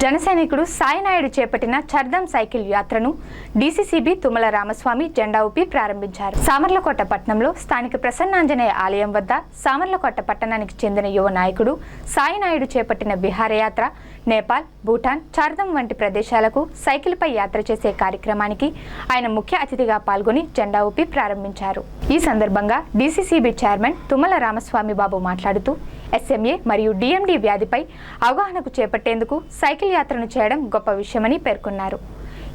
జనసైనికుడు సాయినాయుడు చేపట్టిన చర్దం సైకిల్ యాత్రను డీసీసీబీ తుమ్మల రామస్వామి జెండా ఊపి ప్రారంభించారు. సామర్లకోట పట్టణంలో స్థానిక ప్రసన్నాంజనేయ ఆలయం వద్ద సామర్లకోట పట్టణానికి చెందిన యువ నాయకుడు సాయినాయుడు చేపట్టిన విహారయాత్ర నేపాల్, భూటాన్, చార్దం వంటి ప్రదేశాలకు సైకిల్పై యాత్ర చేసే కార్యక్రమానికి ఆయన ముఖ్య అతిథిగా పాల్గొని జెండా ఊపి ప్రారంభించారు. ఈ సందర్భంగా డీసీసీబీ చైర్మన్ తుమ్మల రామస్వామి బాబు మాట్లాడుతూ ఎస్ఎంఏ మరియు డిఎండి వ్యాధిపై అవగాహనకు చేపట్టేందుకు సైకిల్ యాత్రను చేయడం గొప్ప విషయమని పేర్కొన్నారు.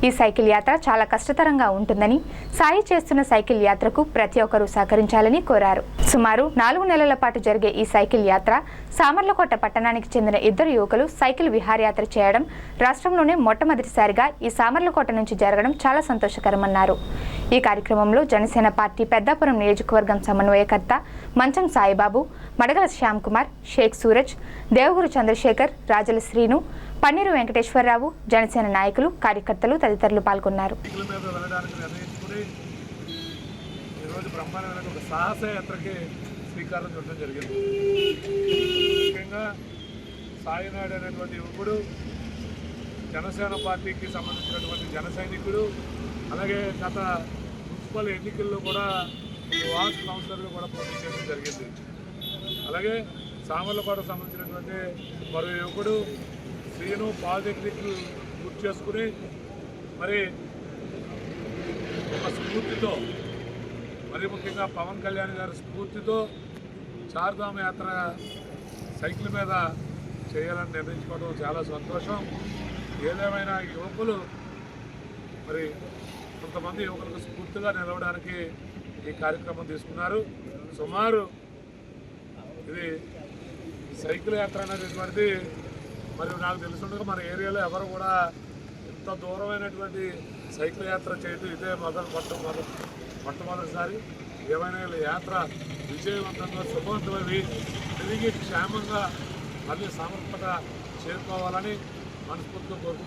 ఈ సైకిల్ యాత్ర చాలా కష్టతరంగా ఉంటుందని, సాయి చేస్తున్న సైకిల్ యాత్రకు ప్రతి ఒక్కరూ సహకరించాలని కోరారు. సుమారు 4 నెలల పాటు జరిగే ఈ సైకిల్ యాత్ర సామర్లకోట పట్టణానికి చెందిన 2 యువకులు సైకిల్ విహారయాత్ర చేయడం రాష్ట్రంలోనే మొట్టమొదటిసారిగా ఈ సామర్లకోట నుంచి జరగడం చాలా సంతోషకరమన్నారు. ఈ కార్యక్రమంలో జనసేన పార్టీ పెద్దాపురం నియోజకవర్గం సమన్వయకర్త మంచం సాయిబాబు, మడగల శ్యామ్ కుమార్, షేక్ సూరజ్, దేవగురు చంద్రశేఖర్, రాజల శ్రీను, పన్నీరు వెంకటేశ్వరరావు, జనసేన నాయకులు, కార్యకర్తలు తదితరులు పాల్గొన్నారు. శ్రీకారం చుట్టడం జరిగింది. ముఖ్యంగా సాయినాయుడు అనేటువంటి యువకుడు జనసేన పార్టీకి సంబంధించినటువంటి జన సైనికుడు, అలాగే గత మున్సిపల్ ఎన్నికల్లో కూడా వార్డ్ కౌన్సిలర్గా కూడా పోటీ చేయడం జరిగింది. అలాగే సామర్లకోటకు సంబంధించినటువంటి మరో యువకుడు శ్రీను పాలిటెక్నిక్ పూర్తి చేసుకుని మరి ఒక స్ఫూర్తితో, మరి ముఖ్యంగా పవన్ కళ్యాణ్ గారి స్ఫూర్తితో చార్ధామ్ యాత్ర సైకిల్ మీద చేయాలని నిర్ణయించుకోవడం చాలా సంతోషం. ఏదేమైనా యువకులు మరి కొంతమంది యువకులకు స్ఫూర్తిగా నిలవడానికి ఈ కార్యక్రమం తీసుకున్నారు. సుమారు ఇది సైకిల్ యాత్ర అనేటువంటిది మరి నాకు తెలుసుండగా మన ఏరియాలో ఎవరు కూడా ఇంత దూరమైనటువంటి సైకిల్ యాత్ర చేయడం ఇదే మొట్టమొదటిసారి. ఏమైనా యాత్ర విజయవంతంగా శుభవంతమై తిరిగి క్షేమంగా మళ్ళీ సమర్పణ చేరుకోవాలని మనస్ఫూర్తిగా కోరుకుంటున్నాను.